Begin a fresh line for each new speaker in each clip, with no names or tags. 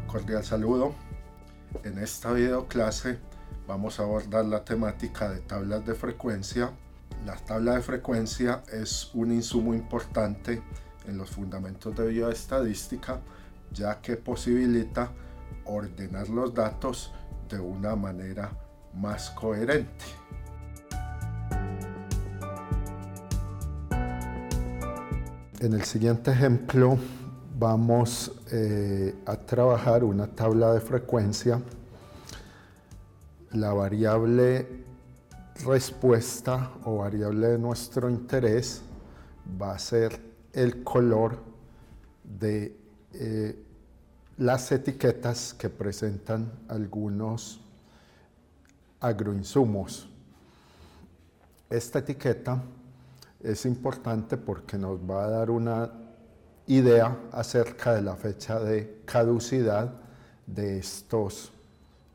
Cordial saludo. En esta video clase vamos a abordar la temática de tablas de frecuencia. La tabla de frecuencia es un insumo importante en los fundamentos de bioestadística, ya que posibilita ordenar los datos de una manera más coherente. En el siguiente ejemplo vamos a trabajar una tabla de frecuencia. La variable respuesta o variable de nuestro interés va a ser el color de las etiquetas que presentan algunos agroinsumos. Esta etiqueta es importante porque nos va a dar una idea acerca de la fecha de caducidad de estos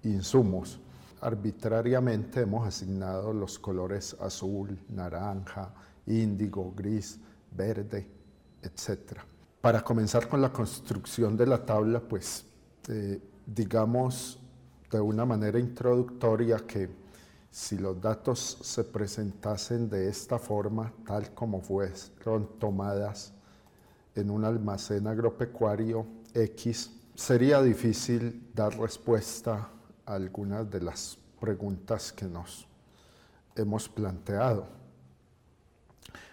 insumos. Arbitrariamente hemos asignado los colores azul, naranja, índigo, gris, verde, etc. Para comenzar con la construcción de la tabla, pues digamos de una manera introductoria que si los datos se presentasen de esta forma, tal como fueron tomadas en un almacén agropecuario X, sería difícil dar respuesta a algunas de las preguntas que nos hemos planteado.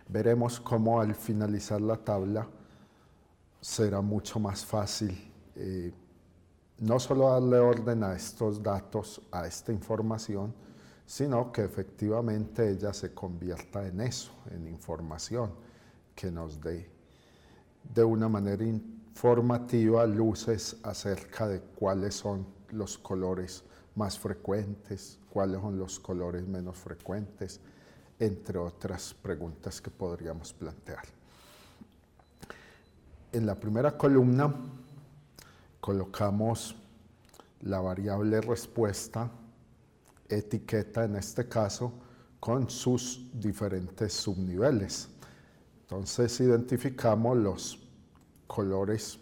Veremos cómo al finalizar la tabla será mucho más fácil no solo darle orden a estos datos, a esta información, sino que efectivamente ella se convierta en eso, en información que nos dé de una manera informativa luces acerca de cuáles son los colores más frecuentes, cuáles son los colores menos frecuentes, entre otras preguntas que podríamos plantear. En la primera columna colocamos la variable respuesta, etiqueta en este caso, con sus diferentes subniveles. Entonces identificamos los colores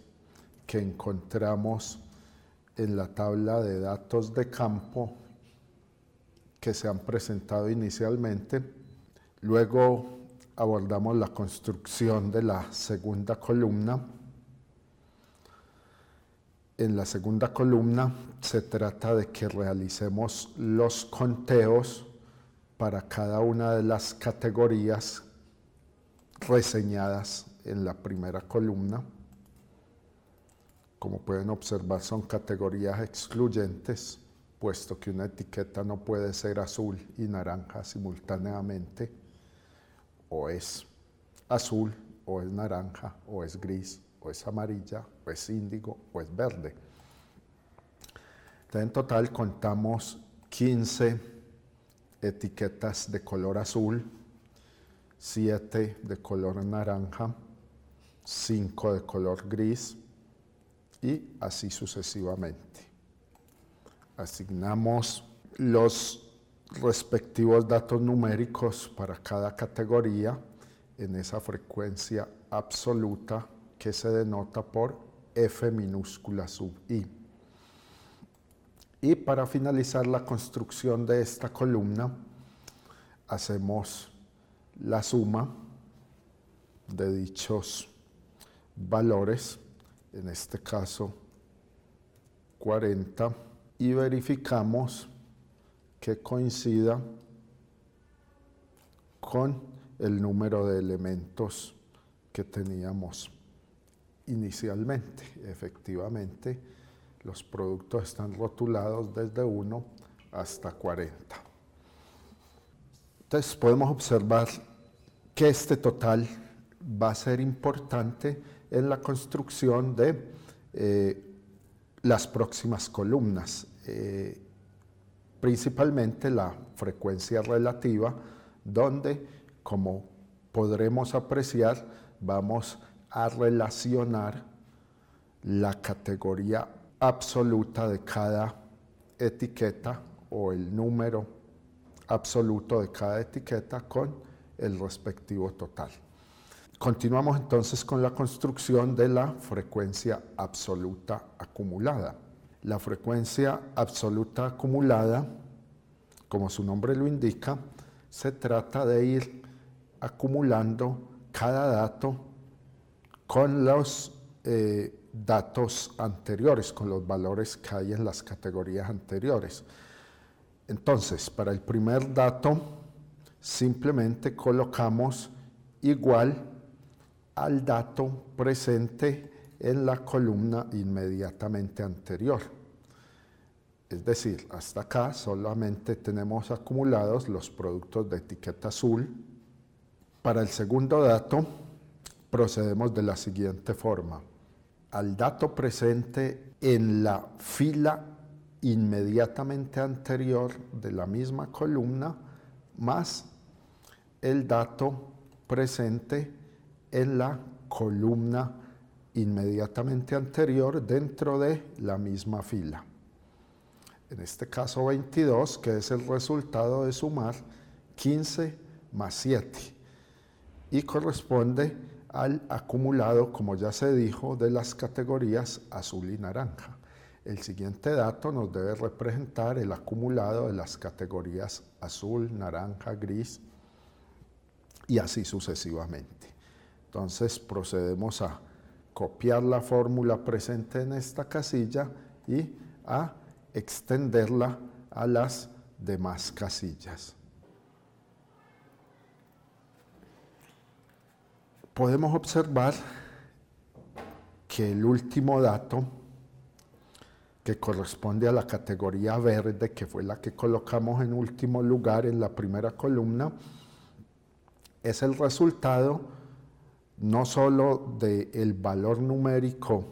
que encontramos en la tabla de datos de campo que se han presentado inicialmente. Luego abordamos la construcción de la segunda columna. En la segunda columna se trata de que realicemos los conteos para cada una de las categorías reseñadas en la primera columna. Como pueden observar, son categorías excluyentes, puesto que una etiqueta no puede ser azul y naranja simultáneamente. O es azul, o es naranja, o es gris, o es amarilla, o es índigo, o es verde. Entonces, en total contamos 15 etiquetas de color azul, 7 de color naranja, 5 de color gris y así sucesivamente. Asignamos los respectivos datos numéricos para cada categoría en esa frecuencia absoluta que se denota por F minúscula sub I. Y para finalizar la construcción de esta columna, hacemos la suma de dichos valores, en este caso 40, y verificamos que coincida con el número de elementos que teníamos inicialmente. Efectivamente, los productos están rotulados desde 1 hasta 40. Entonces podemos observar que este total va a ser importante en la construcción de las próximas columnas, principalmente la frecuencia relativa, donde, como podremos apreciar, vamos a relacionar la categoría absoluta de cada etiqueta o el número absoluto de cada etiqueta con el respectivo total. Continuamos entonces con la construcción de la frecuencia absoluta acumulada. La frecuencia absoluta acumulada, como su nombre lo indica, se trata de ir acumulando cada dato con los datos anteriores, con los valores que hay en las categorías anteriores. Entonces, para el primer dato, simplemente colocamos igual al dato presente en la columna inmediatamente anterior. Es decir, hasta acá solamente tenemos acumulados los productos de etiqueta azul. Para el segundo dato, procedemos de la siguiente forma. Al dato presente en la fila inmediatamente anterior de la misma columna, más el dato presente en la columna inmediatamente anterior dentro de la misma fila. En este caso 22, que es el resultado de sumar 15 más 7 y corresponde al acumulado, como ya se dijo, de las categorías azul y naranja. El siguiente dato nos debe representar el acumulado de las categorías azul, naranja, gris y así sucesivamente. Entonces procedemos a copiar la fórmula presente en esta casilla y a extenderla a las demás casillas. Podemos observar que el último dato, que corresponde a la categoría verde, que fue la que colocamos en último lugar en la primera columna, es el resultado no solo del valor numérico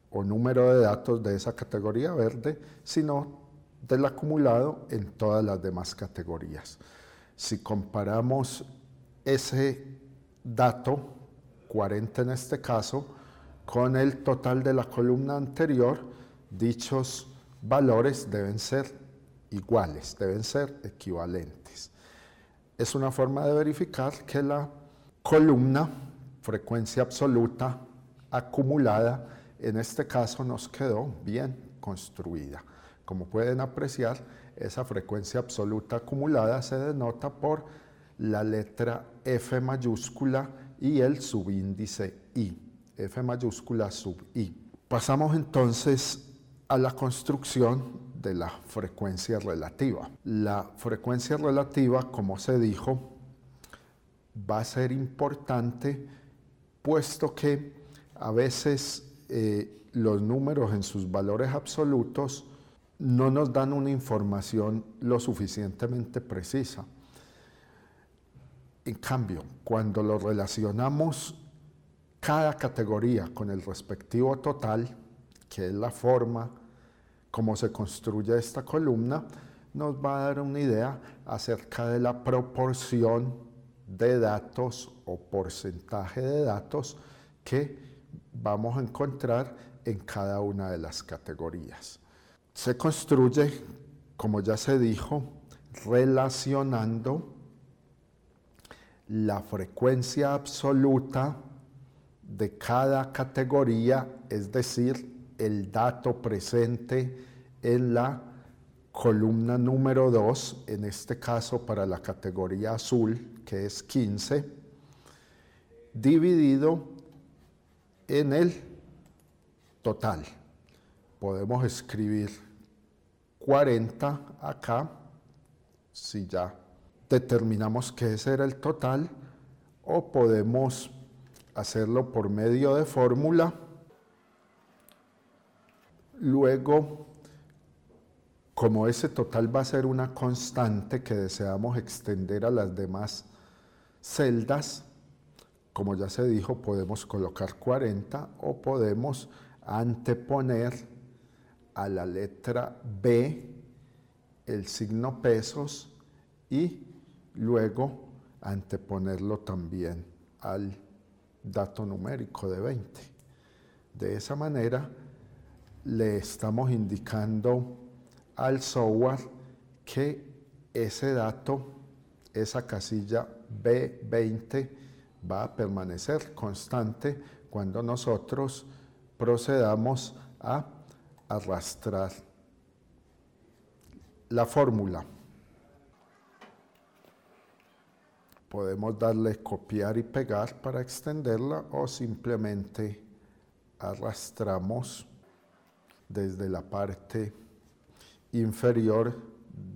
o número de datos de esa categoría verde, sino del acumulado en todas las demás categorías. Si comparamos ese dato, 40 en este caso, con el total de la columna anterior, dichos valores deben ser iguales, deben ser equivalentes. Es una forma de verificar que la columna, frecuencia absoluta acumulada, en este caso nos quedó bien construida. Como pueden apreciar, esa frecuencia absoluta acumulada se denota por la letra F mayúscula y el subíndice I, F mayúscula sub I. Pasamos entonces a la construcción de la frecuencia relativa. La frecuencia relativa, como se dijo, va a ser importante puesto que a veces los números en sus valores absolutos no nos dan una información lo suficientemente precisa. En cambio, cuando lo relacionamos cada categoría con el respectivo total, que es la forma como se construye esta columna, nos va a dar una idea acerca de la proporción de datos o porcentaje de datos que vamos a encontrar en cada una de las categorías. Se construye, como ya se dijo, relacionando la frecuencia absoluta de cada categoría, es decir, el dato presente en la columna número 2, en este caso para la categoría azul, que es 15, dividido en el total. Podemos escribir 40 acá, si ya determinamos que ese era el total, o podemos hacerlo por medio de fórmula. Luego, como ese total va a ser una constante que deseamos extender a las demás celdas, como ya se dijo, podemos colocar 40 o podemos anteponer a la letra B el signo pesos y luego anteponerlo también al dato numérico de 20. De esa manera le estamos indicando al software que ese dato, esa casilla B20, va a permanecer constante cuando nosotros procedamos a arrastrar la fórmula. Podemos darle copiar y pegar para extenderla o simplemente arrastramos desde la parte inferior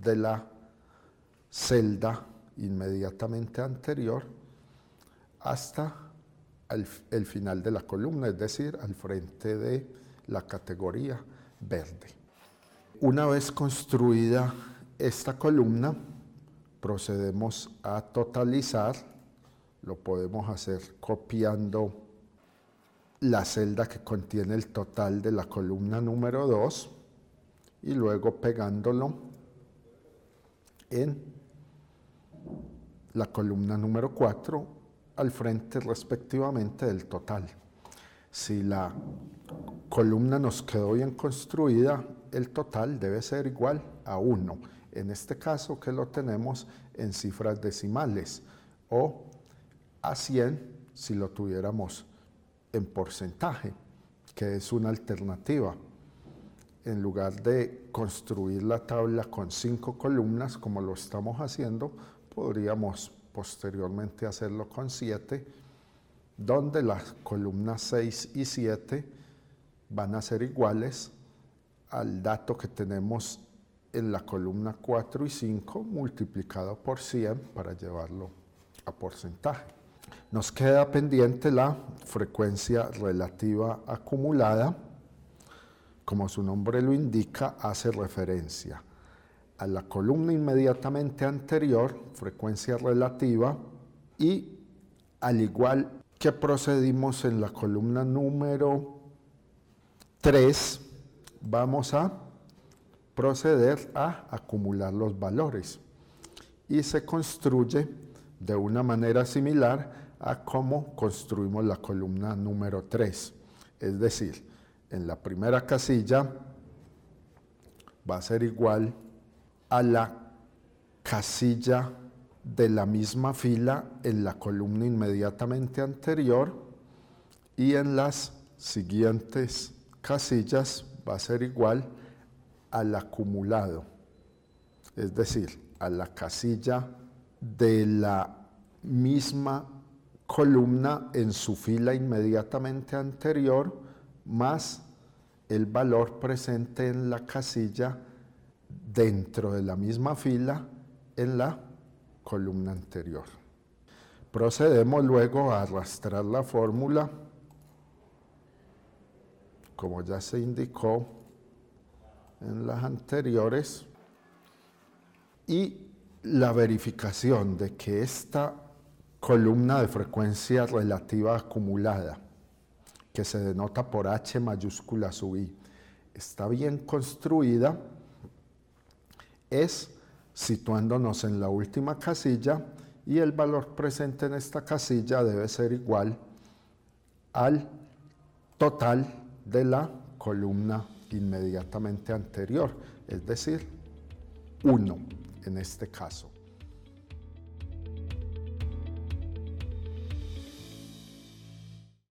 de la celda inmediatamente anterior hasta el final de la columna, es decir, al frente de la categoría verde. Una vez construida esta columna, procedemos a totalizar. Lo podemos hacer copiando la celda que contiene el total de la columna número 2 y luego pegándolo en la columna número 4 al frente respectivamente del total. Si la columna nos quedó bien construida, el total debe ser igual a 1. En este caso que lo tenemos en cifras decimales, o a 100 si lo tuviéramos en porcentaje, que es una alternativa. En lugar de construir la tabla con 5 columnas como lo estamos haciendo, podríamos posteriormente hacerlo con 7, donde las columnas 6 y 7 van a ser iguales al dato que tenemos en la columna 4 y 5 multiplicado por 100 para llevarlo a porcentaje. Nos queda pendiente la frecuencia relativa acumulada. Como su nombre lo indica, hace referencia a la columna inmediatamente anterior, frecuencia relativa, y al igual que procedimos en la columna número 3, vamos a proceder a acumular los valores y se construye de una manera similar a cómo construimos la columna número 3. Es decir, en la primera casilla va a ser igual a la casilla de la misma fila en la columna inmediatamente anterior, y en las siguientes casillas va a ser igual al acumulado, es decir, a la casilla de la misma columna en su fila inmediatamente anterior más el valor presente en la casilla dentro de la misma fila en la columna anterior. Procedemos luego a arrastrar la fórmula, como ya se indicó en las anteriores, y la verificación de que esta columna de frecuencia relativa acumulada, que se denota por H mayúscula sub I, está bien construida, es situándonos en la última casilla, y el valor presente en esta casilla debe ser igual al total de la columna inmediatamente anterior, es decir, 1 en este caso.